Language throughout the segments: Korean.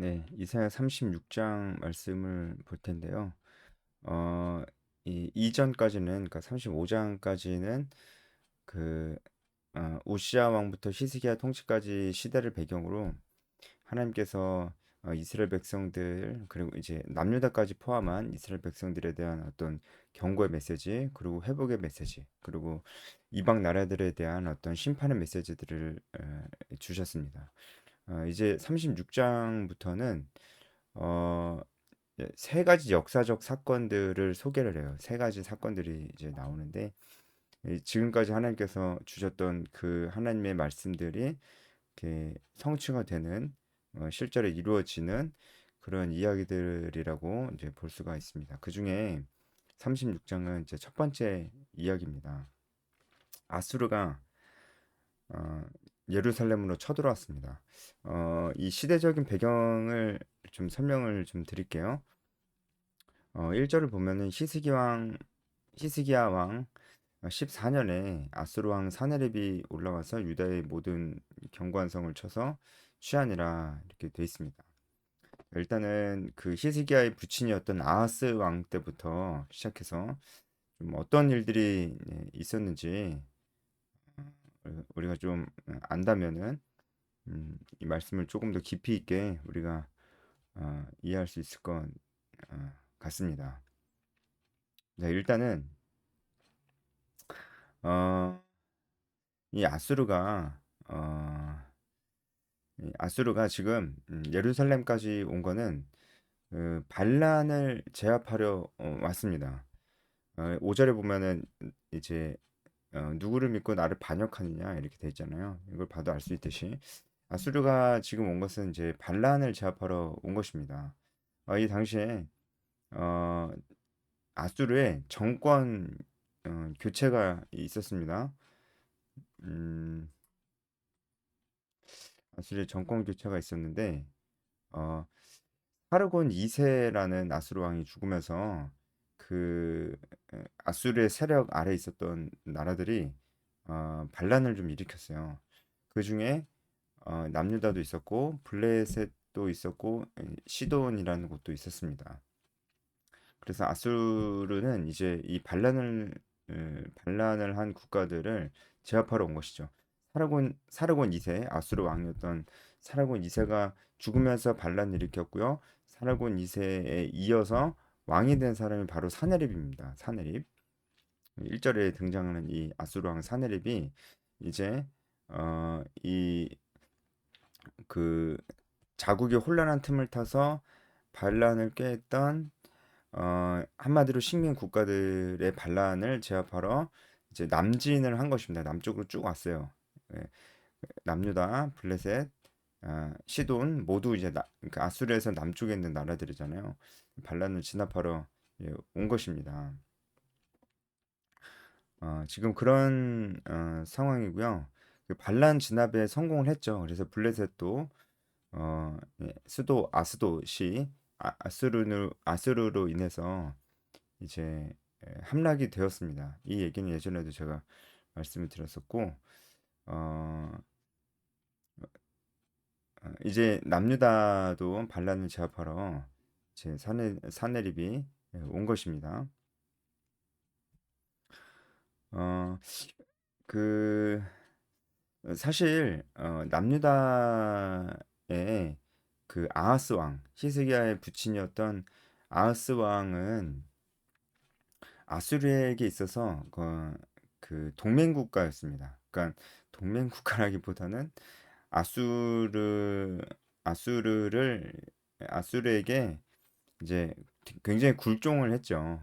네, 이사야 36장 말씀을 볼 텐데요. 어, 이 이전까지는, 그러니까 35장까지는 그 우시아 왕부터 히스기야 통치까지 시대를 배경으로 하나님께서 이스라엘 백성들, 그리고 이제 남유다까지 포함한 이스라엘 백성들에 대한 어떤 경고의 메시지, 그리고 회복의 메시지, 그리고 이방 나라들에 대한 어떤 심판의 메시지들을 주셨습니다. 이제 36장부터는 세 가지 역사적 사건들을 소개를 해요. 세 가지 사건들이 이제 나오는데, 지금까지 하나님께서 주셨던 그 하나님의 말씀들이 이렇게 성취가 되는, 실제로 이루어지는 그런 이야기들이라고 이제 볼 수가 있습니다. 그 중에 36장은 이제 첫 번째 이야기입니다. 아수르가 어, 예루살렘으로 쳐들어왔습니다. 이 시대적인 배경을 좀 설명을 좀 드릴게요. 1절을 보면은 히스기야 왕 14년에 아수르 왕 사네립이 올라와서 유다의 모든 경관성을 쳐서 취하니라 이렇게 돼 있습니다. 일단은 그 히스기야의 부친이었던 아하스 왕 때부터 시작해서 좀 어떤 일들이 있었는지 우리가 좀 안다면은 이 말씀을 조금 더 깊이 있게 우리가 이해할 수 있을 것 같습니다. 네, 일단은 어, 이 아수르가 지금 예루살렘까지 온 거는 그 반란을 제압하려 왔습니다. 5절에 보면은 이제 누구를 믿고 나를 반역하느냐 이렇게 돼 있잖아요. 이걸 봐도 알 수 있듯이 아수르가 지금 온 것은 이제 반란을 제압하러 온 것입니다. 이 당시에 어, 아수르의 정권 교체가 있었습니다. 음, 아수르의 정권 교체가 있었는데 어, 사르곤 2세라는 아수르 왕이 죽으면서 그 아수르의 세력 아래 있었던 나라들이 반란을 좀 일으켰어요. 그 중에 남유다도 있었고 블레셋도 있었고 시돈이라는 곳도 있었습니다. 그래서 아수르는 이제 이 반란을 한 국가들을 제압하러 온 것이죠. 사르곤 2세 아수르 왕이었던 사르곤 2세가 죽으면서 반란을 일으켰고요. 사르곤 2세에 이어서 왕이 된 사람이 바로 사네립입니다. 사네립. 1절에 등장하는 이 아수르 왕 사네립이 이제 이 그 자국의 혼란한 틈을 타서 반란을 꾀했던 한마디로 식민 국가들의 반란을 제압하러 이제 남진을 한 것입니다. 남쪽으로 쭉 왔어요. 예, 남유다, 블레셋, 시돈 모두 이제 그러니까 아수르에서 남쪽에 있는 나라들이잖아요. 반란을 진압하러 온 것입니다. 지금 그런 상황이고요. 그 반란 진압에 성공을 했죠. 그래서 블레셋도 수도 아스돗이 아수르로 인해서 이제 함락이 되었습니다. 이 얘기는 예전에도 제가 말씀을 드렸었고 어, 이제 남유다도 반란을 제압하러 이제 사내립이 온 것입니다. 어, 그 사실 남유다의 그 아하스 왕 히스기야의 부친이었던 아하스 왕은 아수르에게 있어서 그 동맹 국가였습니다. 그러니까 동맹 국가라기보다는 아수르 아수르를 아수르에게 이제 굉장히 굴종을 했죠.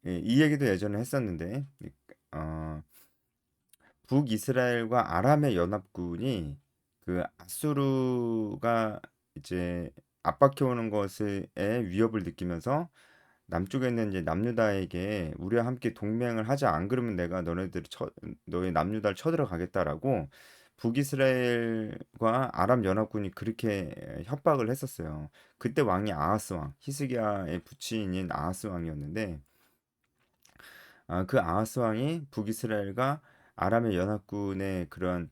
이 얘기도 예전에 했었는데 어, 북이스라엘과 아람의 연합군이 그 아수르가 이제 압박해 오는 것에 위협을 느끼면서 남쪽에 있는 이제 남유다에게 우리와 함께 동맹을 하자 안 그러면 내가 너희 남유다를 쳐들어가겠다라고 북이스라엘과 아람 연합군이 그렇게 협박을 했었어요. 그때 왕이 아하스 왕, 히스기야의 부친인 아하스 왕이었는데 그 아하스 왕이 북이스라엘과 아람의 연합군의 그런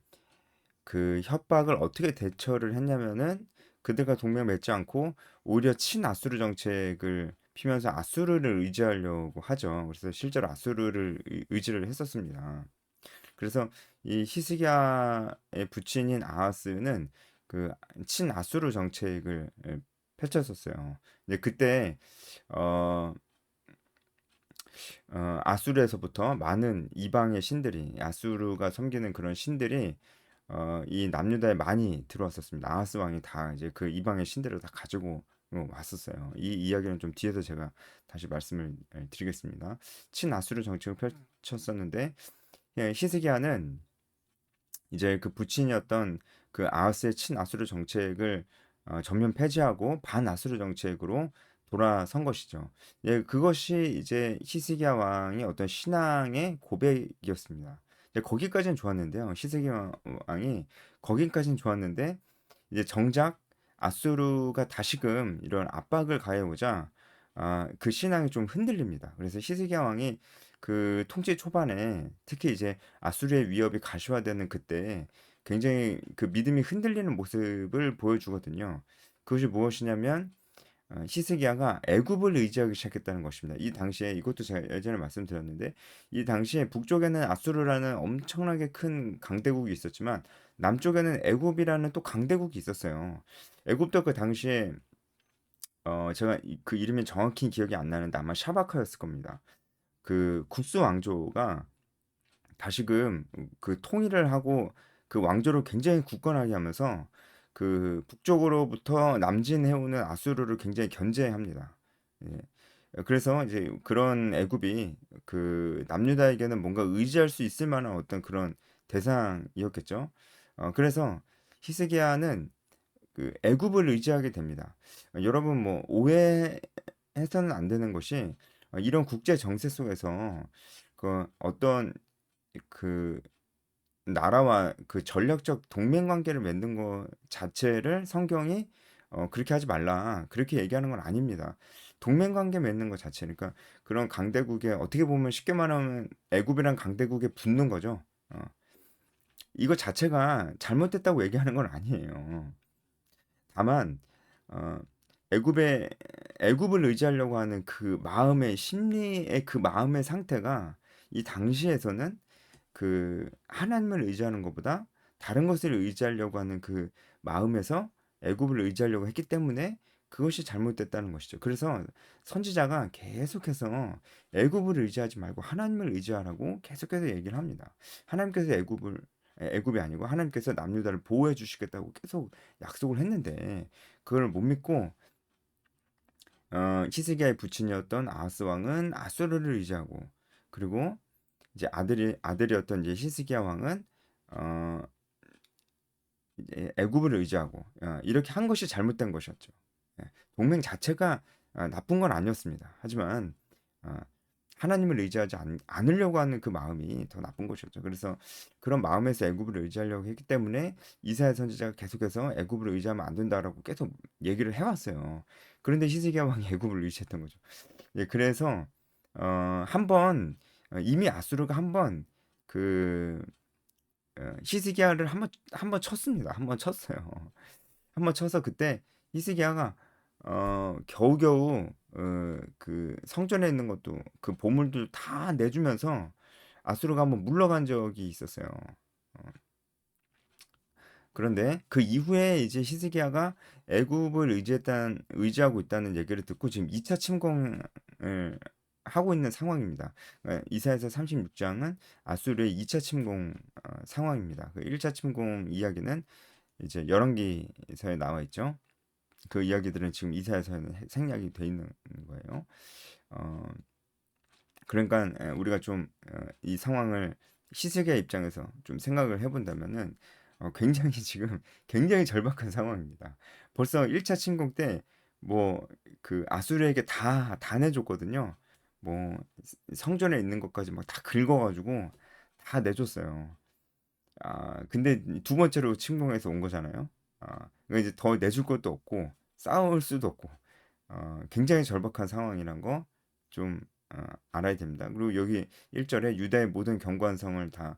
그 협박을 어떻게 대처를 했냐면은 그들과 동맹 맺지 않고 오히려 친아수르 정책을 피면서 아수르를 의지하려고 하죠. 그래서 실제로 아수르를 의지를 했었습니다. 그래서 이 히스기야의 부친인 아하스는 그 친아수르 정책을 펼쳤었어요. 근데 그때 어, 아수르에서부터 많은 이방의 신들이 아수르가 섬기는 그런 신들이 이 남유다에 많이 들어왔었습니다. 아하스 왕이 다 이제 그 이방의 신들을 다 가지고 왔었어요. 이 이야기는 좀 뒤에서 제가 다시 말씀을 드리겠습니다. 친아수르 정책을 펼쳤었는데 히스기야는 이제 그 부친이었던 그 아하스의 친아수르 정책을 전면 폐지하고 반아수르 정책으로 돌아선 것이죠. 예, 그것이 이제 히스기야 왕의 어떤 신앙의 고백이었습니다. 이제 거기까지는 좋았는데요. 히스기야 왕이 거기까지는 좋았는데 이제 정작 아수르가 다시금 이런 압박을 가해오자 그 신앙이 좀 흔들립니다. 그래서 히스기야 왕이 그 통치 초반에 특히 이제 아수르의 위협이 가시화되는 그때 굉장히 그 믿음이 흔들리는 모습을 보여주거든요. 그것이 무엇이냐면 히스기야가 애굽을 의지하기 시작했다는 것입니다. 이 당시에 이것도 제가 예전에 말씀드렸는데 이 당시에 북쪽에는 아수르라는 엄청나게 큰 강대국이 있었지만 남쪽에는 애굽이라는 또 강대국이 있었어요. 애굽도 그 당시에 제가 그 이름이 정확히 기억이 안 나는데 아마 샤바카였을 겁니다. 그 구스 왕조가 다시금 그 통일을 하고 그 왕조를 굉장히 굳건하게 하면서 그 북쪽으로부터 남진해오는 아수르를 굉장히 견제합니다. 예. 그래서 이제 그런 애굽이 그 남유다에게는 뭔가 의지할 수 있을 만한 어떤 그런 대상이었겠죠. 그래서 히스기야는 그 애굽을 의지하게 됩니다. 여러분 뭐 오해해서는 안 되는 것이 이런 국제 정세 속에서 그 어떤 그 나라와 그 전략적 동맹 관계를 맺는 것 자체를 성경이 그렇게 하지 말라 그렇게 얘기하는 건 아닙니다. 동맹 관계 맺는 것 자체 그러니까 그런 강대국에 어떻게 보면 쉽게 말하면 애굽이란 강대국에 붙는 거죠. 이거 자체가 잘못됐다고 얘기하는 건 아니에요. 다만 어, 애굽의 애굽을 의지하려고 하는 그 마음의 심리의 그 마음의 상태가 이 당시에서는 그 하나님을 의지하는 것보다 다른 것을 의지하려고 하는 그 마음에서 애굽을 의지하려고 했기 때문에 그것이 잘못됐다는 것이죠. 그래서 선지자가 계속해서 애굽을 의지하지 말고 하나님을 의지하라고 계속해서 얘기를 합니다. 하나님께서 애굽이 아니고 하나님께서 남유다를 보호해 주시겠다고 계속 약속을 했는데 그걸 못 믿고 히스기야의 부친이었던 아하스 왕은 아수르를 의지하고 그리고 이제 아들이었던 이제 히스기야 왕은 어 이제 애굽을 의지하고 이렇게 한 것이 잘못된 것이었죠. 예. 동맹 자체가 나쁜 건 아니었습니다. 하지만 어, 하나님을 의지하지 않으려고 하는 그 마음이 더 나쁜 것이었죠. 그래서 그런 마음에서 애굽을 의지하려고 했기 때문에 이사야 선지자가 계속해서 애굽을 의지하면 안 된다라고 계속 얘기를 해왔어요. 그런데 히스기야 왕이 애굽을 의지했던 거죠. 예, 그래서 한번 이미 아수르가 한번 그 히스기야를 한번 쳤습니다. 한번 쳤어요. 한번 쳐서 그때 히스기야가 겨우겨우 그 성전에 있는 것도 그 보물들 다 내주면서 아수르가 한번 물러간 적이 있었어요. 어, 그런데 그 이후에 이제 히스기야가 애굽을 의지하고 있다는 얘기를 듣고 지금 2차 침공을 하고 있는 상황입니다. 이사야서 36장은 아수르의 2차 침공 상황입니다. 그 1차 침공 이야기는 이제 열왕기서에 나와 있죠. 그 이야기들은 지금 이사야서에는 생략이 돼 있는 거예요. 어, 그러니까 우리가 좀 이 상황을 히스기야 입장에서 좀 생각을 해본다면은 굉장히 지금 굉장히 절박한 상황입니다. 벌써 1차 침공 때 뭐 그 아수르에게 다 내줬거든요. 뭐 성전에 있는 것까지 막 다 긁어가지고 다 내줬어요. 근데 두 번째로 침공해서 온 거잖아요. 그러니까 이제 더 내줄 것도 없고 싸울 수도 없고 굉장히 절박한 상황이란 거 좀 알아야 됩니다. 그리고 여기 1절에 유다의 모든 경관성을 다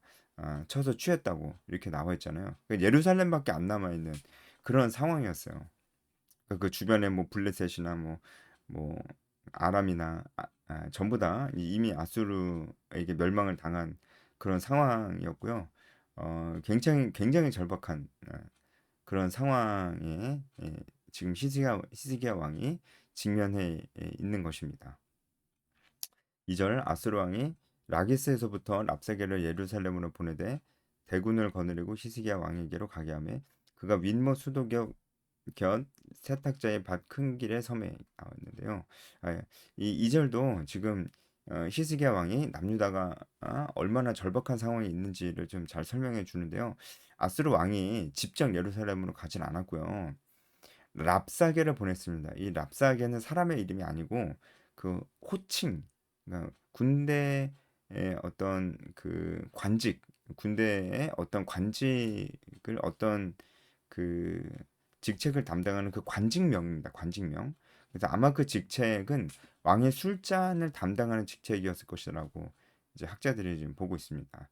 쳐서 취했다고 이렇게 나와 있잖아요. 그러니까 예루살렘밖에 안 남아 있는 그런 상황이었어요. 그 주변에 뭐 블레셋이나 뭐 아람이나 전부 다 이미 아수르에게 멸망을 당한 그런 상황이었고요. 굉장히 절박한 그런 상황에 지금 히스기야 왕이 직면해 있는 것입니다. 2절 아수르 왕이 라기스에서부터 랍사게를 예루살렘으로 보내되 대군을 거느리고 히스기야 왕에게로 가게 하며 그가 윗못 수도격 곁 세탁자의 밭 큰 길에 섬에 나와 있는데요. 아, 이 2절도 지금 히스기야 왕이 남유다가 얼마나 절박한 상황이 있는지를 좀 잘 설명해 주는데요. 아수르 왕이 직접 예루살렘으로 가진 않았고요. 랍사게를 보냈습니다. 이 랍사게는 사람의 이름이 아니고 그 호칭, 그러니까 군대의 어떤 그 관직, 군대의 어떤 관직을 어떤 그 직책을 담당하는 그 관직명입니다. 관직명. 그래서 아마 그 직책은 왕의 술잔을 담당하는 직책이었을 것이라고 이제 학자들이 지금 보고 있습니다.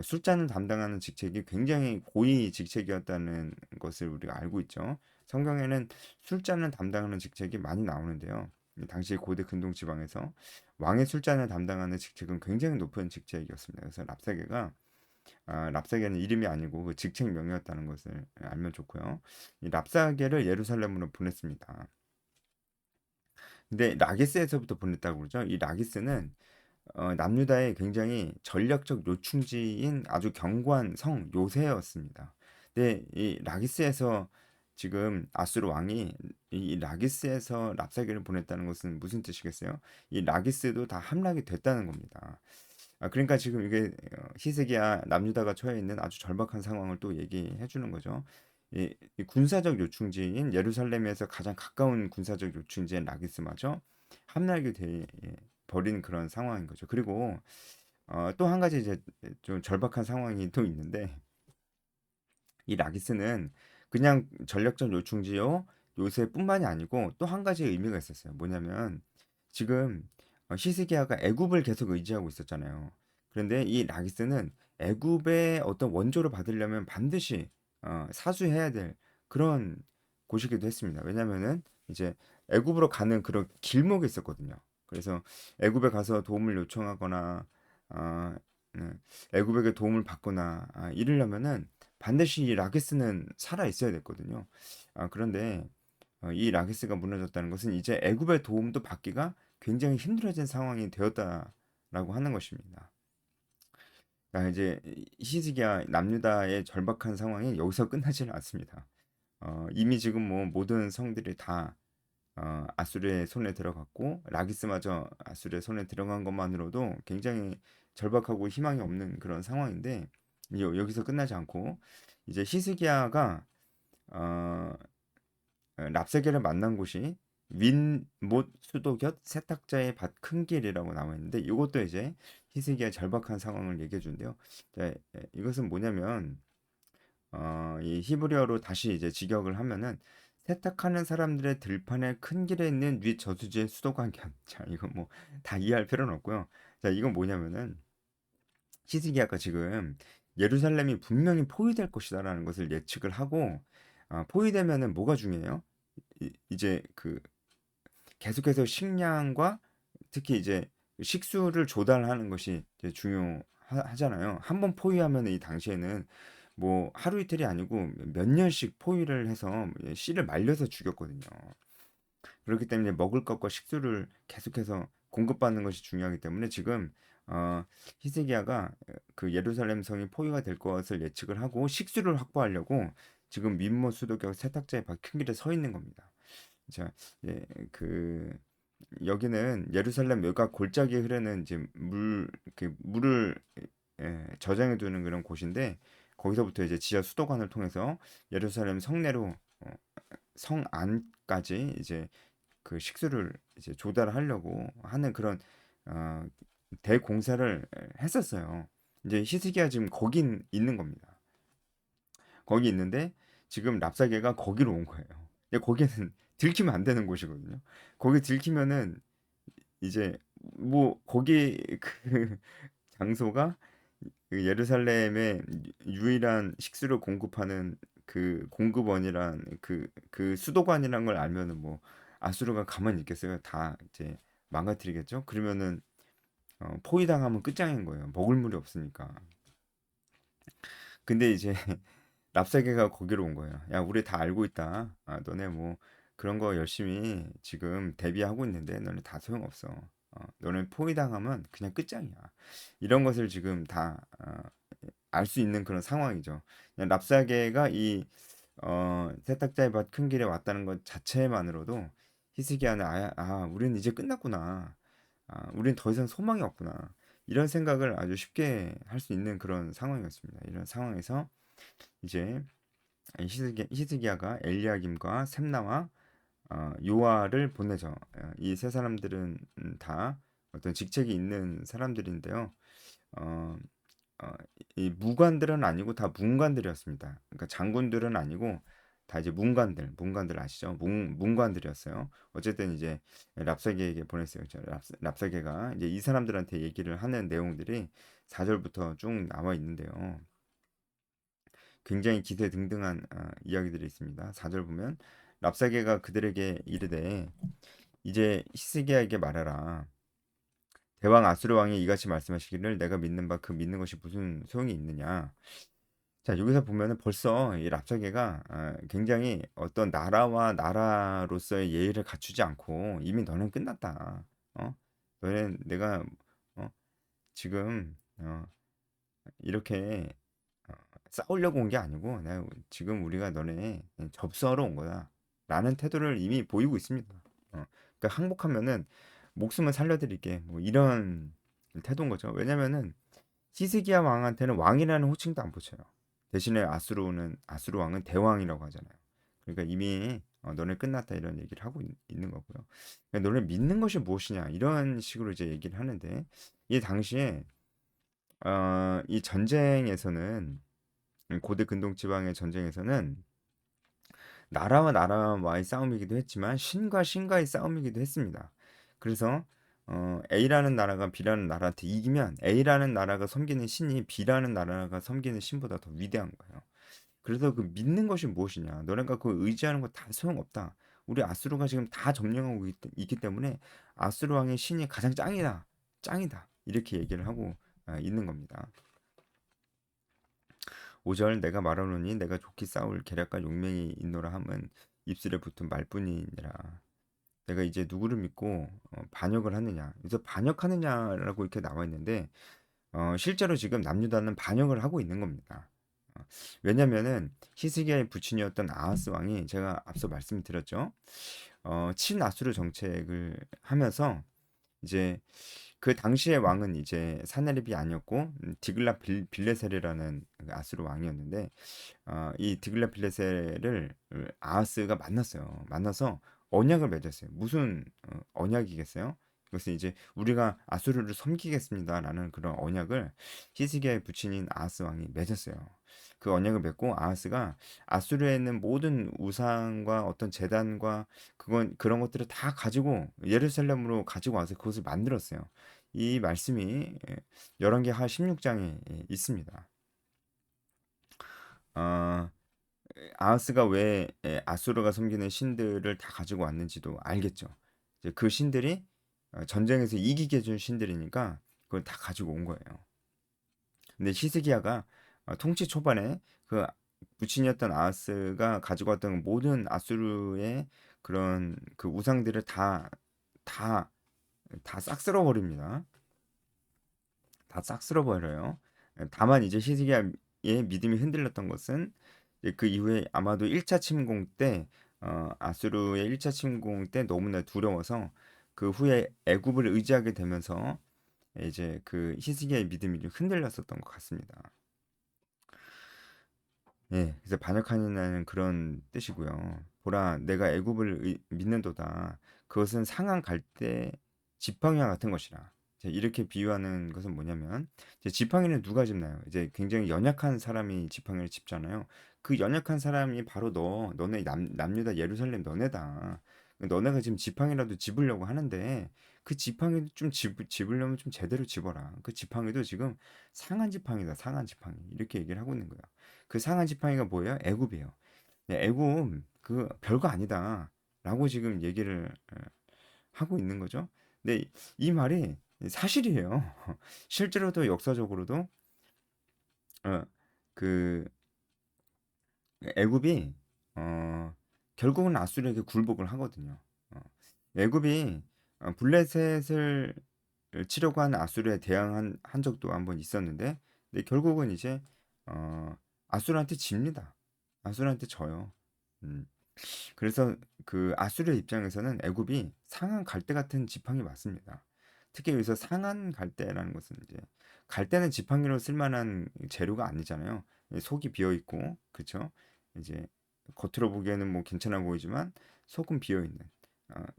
술잔을 담당하는 직책이 굉장히 고위 직책이었다는 것을 우리가 알고 있죠. 성경에는 술잔을 담당하는 직책이 많이 나오는데요. 당시 고대 근동 지방에서 왕의 술잔을 담당하는 직책은 굉장히 높은 직책이었습니다. 그래서 랍사게는 이름이 아니고 그 직책명이었다는 것을 알면 좋고요. 이 랍사게를 예루살렘으로 보냈습니다. 근데 라기스에서부터 보냈다고 그러죠. 이 라기스는 남유다의 굉장히 전략적 요충지인 아주 견고한 성 요새였습니다. 근데 이 라기스에서 지금 아수르 왕이 이 라기스에서 랍사게를 보냈다는 것은 무슨 뜻이겠어요? 이 라기스도 다 함락이 됐다는 겁니다. 그러니까 지금 이게 히스기야 남유다가 처해 있는 아주 절박한 상황을 또 얘기해 주는 거죠. 이 군사적 요충지인 예루살렘에서 가장 가까운 군사적 요충지인 라기스마저 함락이 돼 버린 그런 상황인 거죠. 그리고 또 한 가지 이제 좀 절박한 상황이 또 있는데 이 라기스는 그냥 전략적 요충지요 요새뿐만이 아니고 또 한 가지 의미가 있었어요. 뭐냐면 지금 히스기야가 애굽을 계속 의지하고 있었잖아요. 그런데 이 라기스는 애굽의 어떤 원조를 받으려면 반드시 사수해야 될 그런 곳이기도 했습니다. 왜냐면은 이제 애굽으로 가는 그런 길목이 있었거든요. 그래서 애굽에 가서 도움을 요청하거나 아, 네, 애굽에게 도움을 받거나 이러려면은 반드시 이 라기스는 살아 있어야 됐거든요. 그런데 이 라기스가 무너졌다는 것은 이제 애굽의 도움도 받기가 굉장히 힘들어진 상황이 되었다라고 하는 것입니다. 이제 히스기야 남유다의 절박한 상황이 여기서 끝나지는 않습니다. 이미 지금 뭐 모든 성들이 다 아수르의 손에 들어갔고 라기스마저 아수르의 손에 들어간 것만으로도 굉장히 절박하고 희망이 없는 그런 상황인데 여기서 끝나지 않고 이제 히스기야가 어, 랍사게를 만난 곳이 윈못 수도 곁 세탁자의 밭 큰 길이라고 나와 있는데 이것도 이제 히스기야의 절박한 상황을 얘기해 주는데요. 이것은 뭐냐면 이 히브리어로 다시 이제 직역을 하면은 세탁하는 사람들의 들판의 큰 길에 있는 윗 저수지의 수도관 곁. 자, 이거 뭐 다 이해할 필요는 없고요. 자, 이건 뭐냐면은 히스기야가 지금 예루살렘이 분명히 포위될 것이다라는 것을 예측을 하고 포위되면은 뭐가 중요해요? 이제 그 계속해서 식량과 특히 이제 식수를 조달하는 것이 이제 중요하잖아요. 한번 포위하면 이 당시에는 뭐 하루 이틀이 아니고 몇 년씩 포위를 해서 씨를 말려서 죽였거든요. 그렇기 때문에 먹을 것과 식수를 계속해서 공급받는 것이 중요하기 때문에 지금 히스기야가 그 예루살렘 성이 포위가 될 것을 예측을 하고 식수를 확보하려고 지금 민못 수도격 세탁자의 큰 길에 서 있는 겁니다. 자, 예, 그 여기는 예루살렘 외곽 골짜기에 흐르는 이제 물을 저장해 두는 그런 곳인데 거기서부터 이제 지하 수도관을 통해서 예루살렘 성내로 성 안까지 이제 그 식수를 이제 조달하려고 하는 그런 어, 대공사를 했었어요. 이제 히스기야 지금 거긴 있는 겁니다. 거기 있는데 지금 랍사게가 거기로 온 거예요. 근데 거기는 들키면 안 되는 곳이거든요. 거기 들키면은 이제 뭐 거기 그 장소가 그 예루살렘의 유일한 식수를 공급하는 그 공급원이란 그 수도관이란 걸 알면은 뭐 아수르가 가만히 있겠어요? 다 이제 망가뜨리겠죠? 그러면은 포위당하면 끝장인 거예요. 먹을 물이 없으니까. 근데 이제 랍사게가 거기로 온 거예요. 야, 우리 다 알고 있다. 너네 뭐 그런 거 열심히 지금 대비하고 있는데 너네 다 소용없어. 너네 포위당하면 그냥 끝장이야. 이런 것을 지금 다 알 수 있는 그런 상황이죠. 그냥 랍사게가 이 세탁자의 밭 큰 길에 왔다는 것 자체만으로도 히스기야는 우리는 이제 끝났구나. 우린 더 이상 소망이 없구나. 이런 생각을 아주 쉽게 할 수 있는 그런 상황이었습니다. 이런 상황에서 이제 히스기야가 엘리야김과 셈나와 요아를 보내죠. 이 세 사람들은 다 어떤 직책이 있는 사람들인데요. 어, 어, 이 무관들은 아니고 다 문관들이었습니다. 그러니까 장군들은 아니고 다 이제 문관들 아시죠? 문관들이었어요. 어쨌든 이제 랍사게에게 보냈어요. 랍사게가 이제 이 사람들한테 얘기를 하는 내용들이 4절부터 쭉 나와 있는데요. 굉장히 기세등등한 이야기들이 있습니다. 4절 보면 랍사게가 그들에게 이르되 이제 히스기야에게 말하라. 대왕 아수르 왕이 이같이 말씀하시기를 내가 믿는 바 그 믿는 것이 무슨 소용이 있느냐. 자, 여기서 보면은 벌써 이 랍사게가 굉장히 어떤 나라와 나라로서의 예의를 갖추지 않고 이미 너는 끝났다. 너는 내가 어? 지금 이렇게 싸우려고 온 게 아니고 내가 지금 우리가 너네 접수하러 온 거야. 라는 태도를 이미 보이고 있습니다. 그러니까 항복하면은 목숨을 살려드릴게. 뭐 이런 태도인 거죠. 왜냐면은 히스기야 왕한테는 왕이라는 호칭도 안 붙여요. 대신에 아수르 왕은 대왕이라고 하잖아요. 그러니까 이미 너네 끝났다 이런 얘기를 하고 는 거고요. 그러니까 너네 믿는 것이 무엇이냐 이런 식으로 이제 얘기를 하는데 이 당시에 이 전쟁에서는 고대 근동 지방의 전쟁에서는 나라와 나라와의 싸움이기도 했지만 신과 신과의 싸움이기도 했습니다. 그래서 A라는 나라가 B라는 나라한테 이기면 A라는 나라가 섬기는 신이 B라는 나라가 섬기는 신보다 더 위대한 거예요. 그래서 그 믿는 것이 무엇이냐? 너네가 그 의지하는 거 다 소용없다. 우리 아수르가 지금 다 점령하고 있기 때문에 아수르 왕의 신이 가장 짱이다. 짱이다. 이렇게 얘기를 하고 있는 겁니다. 5절 내가 말하노니 내가 좋게 싸울 계략과 용맹이 있노라 함은 입술에 붙은 말뿐이니라. 내가 이제 누구를 믿고 반역을 하느냐. 그래서 반역하느냐라고 이렇게 나와 있는데 실제로 지금 남유다는 반역을 하고 있는 겁니다. 어, 왜냐면은 히스기야의 부친이었던 아하스 왕이 제가 앞서 말씀드렸죠. 친아수르 정책을 하면서 이제 그 당시의 왕은 이제 사네립이 아니었고 빌레셀이라는 그 아수르 왕이었는데 이 디글라필레셀을 아하스가 만났어요. 만나서 언약을 맺었어요. 무슨 언약이겠어요? 그것은 이제 우리가 아수르를 섬기겠습니다라는 그런 언약을 히스기야의 부친인 아하스 왕이 맺었어요. 그 언약을 맺고 아하스가 아수르에 있는 모든 우상과 어떤 제단과 그런 것들을 다 가지고 예루살렘으로 가지고 와서 그것을 만들었어요. 이 말씀이 열왕기 하 16장에 있습니다. 어, 아하스가 왜 아수르가 섬기는 신들을 다 가지고 왔는지도 알겠죠. 이제 그 신들이 전쟁에서 이기게 해준 신들이니까 그걸 다 가지고 온 거예요. 근데 히스기야가 통치 초반에 그 부친이었던 아하스가 가지고 왔던 모든 아수르의 그런 그 우상들을 다, 다 싹 쓸어버립니다. 다 싹 쓸어버려요. 다만 이제 히스기야의 믿음이 흔들렸던 것은 그 이후에 아마도 1차 침공 때 아수르의 1차 침공 때 너무나 두려워서 그 후에 애굽을 의지하게 되면서 이제 그 히스기야의 믿음이 좀 흔들렸었던 것 같습니다. 예, 그래서 반역하느냐는 그런 뜻이고요. 보라, 내가 애굽을 믿는도다. 그것은 상한 갈대 지팡이와 같은 것이라. 이제 이렇게 비유하는 것은 뭐냐면, 이제 지팡이는 누가 짚나요? 이제 굉장히 연약한 사람이 지팡이를 짚잖아요. 그 연약한 사람이 바로 너네 남유다 예루살렘 너네다. 너네가 지금 지팡이라도 집으려고 하는데 그 지팡이도 좀 집으려면 좀 제대로 집어라. 그 지팡이도 지금 상한 지팡이다. 상한 지팡이. 이렇게 얘기를 하고 있는 거야. 그 상한 지팡이가 뭐예요? 애굽이에요. 네, 애굽 그 별거 아니다. 라고 지금 얘기를 하고 있는 거죠. 근데 이 말이 사실이에요. 실제로도 역사적으로도 어, 그 애굽이 결국은 아수르에게 굴복을 하거든요. 어, 애굽이 블레셋을 치려고 한 아수르에 대항한 한 적도 한번 있었는데, 근데 결국은 이제 어, 아수르한테 집니다. 아수르한테 져요. 음, 그래서 그 아수르 입장에서는 애굽이 상한 갈대 같은 지팡이 맞습니다. 특히 여기서 상한 갈대라는 것은 이제 갈대는 지팡이로 쓸만한 재료가 아니잖아요. 속이 비어 있고, 그렇죠? 이제 겉으로 보기에는 뭐 괜찮아 보이지만 속은 비어 있는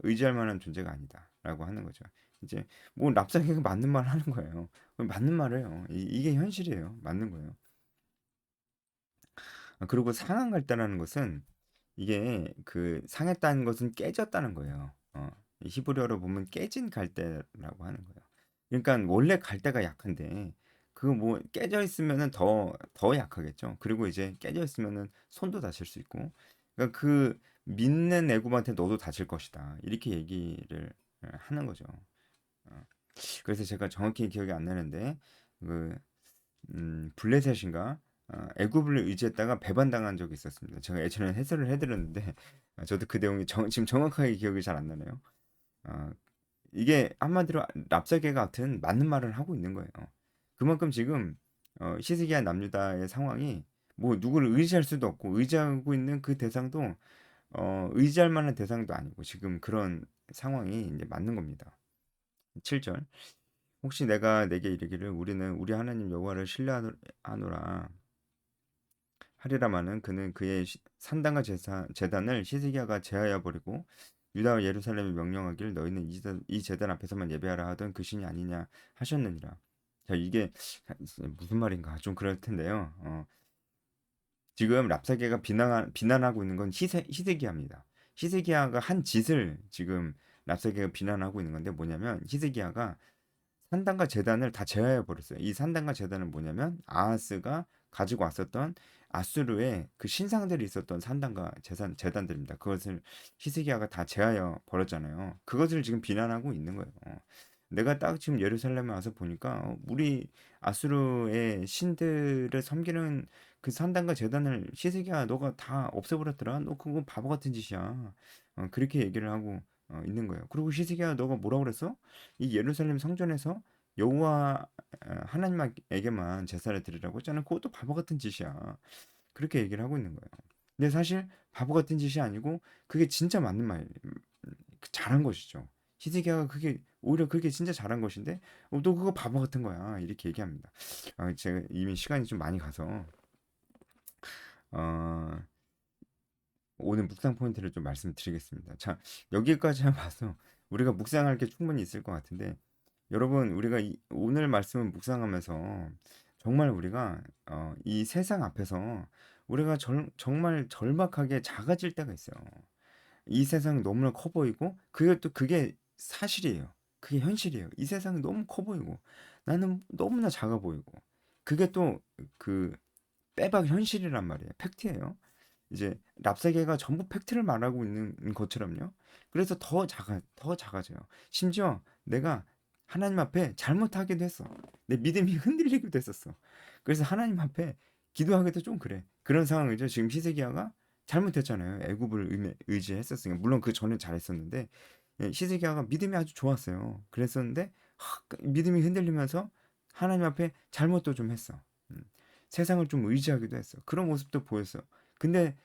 의지할 만한 존재가 아니다라고 하는 거죠. 이제 뭐 납작이가 맞는 말 하는 거예요. 맞는 말이에요. 이게 현실이에요. 맞는 거예요. 그리고 상한 갈대라는 것은 이게 그 상했다는 것은 깨졌다는 거예요. 이 히브리어로 보면 깨진 갈대라고 하는 거예요. 그러니까 원래 갈대가 약한데 그 뭐 깨져 있으면은 더 약하겠죠. 그리고 이제 깨져 있으면은 손도 다칠 수 있고, 그러니까 그 믿는 애굽한테 너도 다칠 것이다. 이렇게 얘기를 하는 거죠. 어, 그래서 제가 정확히 기억이 안 나는데 그 블레셋인가 애굽을 의지했다가 배반당한 적이 있었습니다. 제가 예전에 해설을 해드렸는데 저도 그 내용이 지금 정확하게 기억이 잘 안 나네요. 아, 이게 한마디로 랍사개 같은 맞는 말을 하고 있는 거예요. 그만큼 지금 히스기야 남유다의 상황이 뭐 누구를 의지할 수도 없고 의지하고 있는 그 대상도 의지할 만한 대상도 아니고 지금 그런 상황이 이제 맞는 겁니다. 7절. 혹시 내가 내게 이르기를 우리는 우리 하나님 여호와를 신뢰하노라 하리라마는 그는 그의 산당과 제단을 히스기야가 제하여 버리고 유다와 예루살렘에 명령하기를 너희는 이 제단 앞에서만 예배하라 하던 그 신이 아니냐 하셨느니라. 자, 이게 무슨 말인가 좀 그럴 텐데요. 지금 랍사게가 비난하고 있는 건 히스기야입니다. 히스기야가 한 짓을 지금 랍사게가 비난하고 있는 건데 뭐냐면 히스기야가 산당과 제단을 다 제하해 버렸어요. 이 산당과 제단은 뭐냐면 아하스가 가지고 왔었던 아수르의 그 신상들이 있었던 산당과 제단들입니다. 그것을 히스기야가 다 제하여 버렸잖아요. 그것을 지금 비난하고 있는 거예요. 내가 딱 지금 예루살렘에 와서 보니까 우리 아수르의 신들을 섬기는 그 산당과 제단을 히스기야 너가 다 없애버렸더라. 너 그거 바보 같은 짓이야. 그렇게 얘기를 하고 있는 거예요. 그리고 히스기야 너가 뭐라 그랬어? 이 예루살렘 성전에서 여호와 하나님에게만 제사를 드리라고 했잖아. 그것도 바보 같은 짓이야. 그렇게 얘기를 하고 있는 거예요. 근데 사실 바보 같은 짓이 아니고 그게 진짜 맞는 말, 잘한 것이죠. 히스기야가 그게 오히려 그게 진짜 잘한 것인데 너 그거 바보 같은 거야. 이렇게 얘기합니다. 제가 이미 시간이 좀 많이 가서 어, 오늘 묵상 포인트를 좀 말씀드리겠습니다. 자, 여기까지만 봐서 우리가 묵상할 게 충분히 있을 것 같은데 여러분 우리가 오늘 말씀을 묵상하면서 정말 우리가 이 세상 앞에서 우리가 정말 절박하게 작아질 때가 있어요. 이 세상이 너무나 커 보이고 그게 사실이에요. 그게 현실이에요. 이 세상이 너무 커 보이고 나는 너무나 작아 보이고 그게 또 그 빼박 현실이란 말이에요. 팩트예요. 이제 랍사계가 전부 팩트를 말하고 있는 것처럼요. 그래서 더 작아져요. 심지어 내가 하나님 앞에 잘못하기도 했어. 내 믿음이 흔들리기도 했었어. 그래서 하나님 앞에 기도하기도 좀 그래. 그런 상황이죠. 지금 히스기야가 잘못했잖아요. 애굽을 의지했었으니까. 물론 그 전에 잘했었는데 히스기야가 믿음이 아주 좋았어요. 그랬었는데 믿음이 흔들리면서 하나님 앞에 잘못도 좀 했어. 음, 세상을 좀 의지하기도 했어. 그런 모습도 보였어. 근데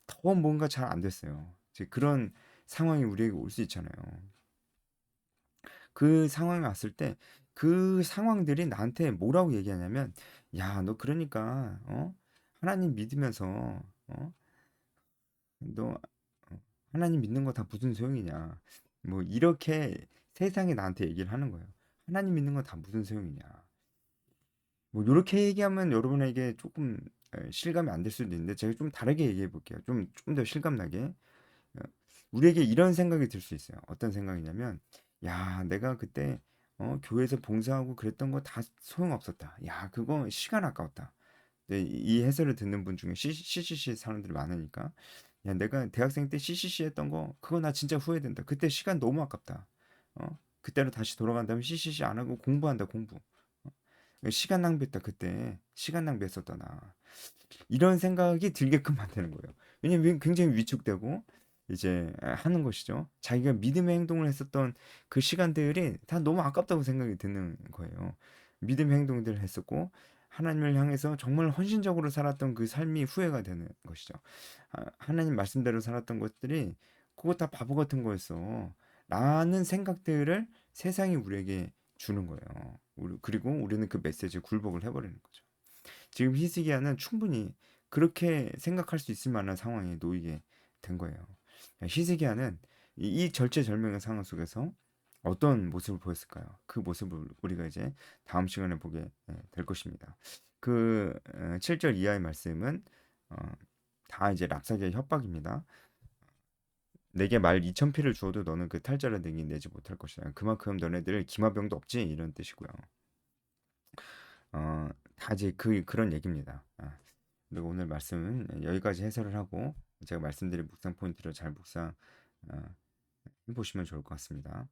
더 뭔가 잘 안 됐어요. 이제 그런 상황이 우리에게 올 수 있잖아요. 그 상황이 왔을 때 그 상황들이 나한테 뭐라고 얘기하냐면 야, 너 그러니까 하나님 믿으면서 너 하나님 믿는 거 다 무슨 소용이냐. 뭐 이렇게 세상이 나한테 얘기를 하는 거예요. 하나님 믿는 거 다 무슨 소용이냐. 뭐 요렇게 얘기하면 여러분에게 조금 실감이 안 될 수도 있는데 제가 좀 다르게 얘기해 볼게요. 좀 더 실감 나게. 우리에게 이런 생각이 들 수 있어요. 어떤 생각이냐면, 야, 내가 그때 교회에서 봉사하고 그랬던 거 다 소용없었다. 야, 그거 시간 아까웠다. 네, 이 해설을 듣는 분 중에 CCC 사람들이 많으니까, 야, 내가 대학생 때 CCC 했던 거, 그거 나 진짜 후회된다. 그때 시간 너무 아깝다. 그때로 다시 돌아간다면 CCC 안 하고 공부한다, 공부. 어? 시간 낭비했다, 그때. 시간 낭비했었다, 나. 이런 생각이 들게끔 만드는 거예요. 왜냐면 굉장히 위축되고 이제 하는 것이죠. 자기가 믿음의 행동을 했었던 그 시간들이 다 너무 아깝다고 생각이 드는 거예요. 믿음의 행동들을 했었고 하나님을 향해서 정말 헌신적으로 살았던 그 삶이 후회가 되는 것이죠. 하나님 말씀대로 살았던 것들이 그거 다 바보 같은 거였어. 라는 생각들을 세상이 우리에게 주는 거예요. 그리고 우리는 그 메시지에 굴복을 해버리는 거죠. 지금 히스기야는 충분히 그렇게 생각할 수 있을 만한 상황에 놓이게 된 거예요. 히스기야는 이 절체절명의 상황 속에서 어떤 모습을 보였을까요? 그 모습을 우리가 이제 다음 시간에 보게 될 것입니다. 그 7절 이하의 말씀은 어, 다 이제 랍사기의 협박입니다. 내게 말 2천 피를 주어도 너는 그 탈자를 내지 못할 것이다. 그만큼 너네들 기마병도 없지 이런 뜻이고요. 다 이제 그런 얘기입니다. 그리고 오늘 말씀은 여기까지 해설을 하고 제가 말씀드린 묵상 포인트를 잘 묵상 어, 해보시면 좋을 것 같습니다.